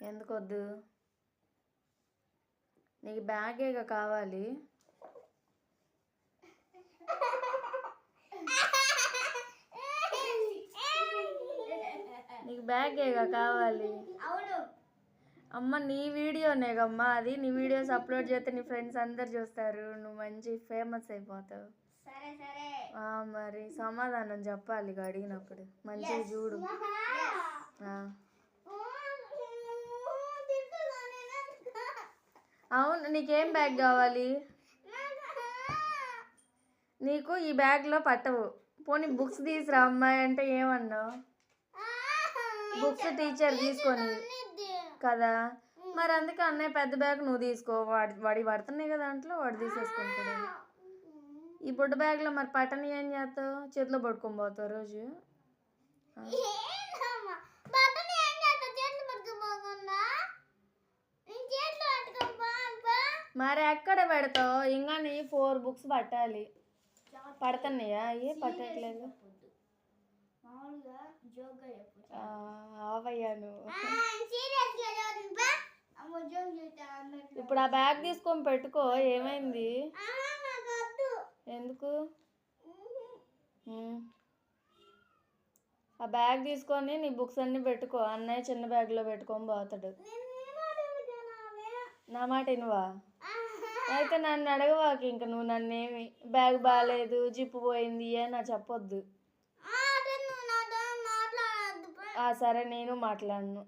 ఎందుకు వద్దు? నీకు బ్యాగేగా కావాలి. నీకు బ్యాగేగా కావాలి. అమ్మ నీ వీడియోనేగమ్మా అది. నీ వీడియోస్ అప్లోడ్ చేస్తే నీ ఫ్రెండ్స్ అందరు చూస్తారు, నువ్వు మంచి ఫేమస్ అయిపోతావు. మరి సమాధానం చెప్పాలి అడిగినప్పుడు. మంచిగా చూడు. అవును, నీకేం బ్యాగ్ కావాలి? నీకు ఈ బ్యాగ్లో పట్టవు. పోనీ బుక్స్ తీసురా అమ్మాయి అంటే ఏమన్నావు? బుక్స్ టీచర్ తీసుకొని కదా, మరి అందుకే అన్నయ్య పెద్ద బ్యాగ్ నువ్వు తీసుకో. వాడి పడుతున్నాయి కదా దాంట్లో, వాడు తీసేసుకుంటాడు. ఈ బుడ్డ బ్యాగ్లో మరి పట్టని ఏం చేస్తావు? చేతిలో పట్టుకొని పోతావు రోజు. మరి ఎక్కడ పెడతావు? ఇంకా నీ 4 బుక్స్ పట్టాలి. పడుతున్నాయా? అయ్యే పట్టట్లేదు. ఆవయ్యా నువ్వు. ఇప్పుడు ఆ బ్యాగ్ తీసుకొని పెట్టుకో. ఏమైంది? ఎందుకు? ఆ బ్యాగ్ తీసుకొని నీ బుక్స్ అన్నీ పెట్టుకో. అన్నయ్య చిన్న బ్యాగ్లో పెట్టుకొని పోతాడు. నా మాట వినువా? అయితే నన్ను అడగవాకి. ఇంక నువ్వు నన్నేమి బ్యాగ్ బాగాలేదు, జిప్పు పోయింది అని నా చెప్పొద్దు. సరే, నేను మాట్లాడను.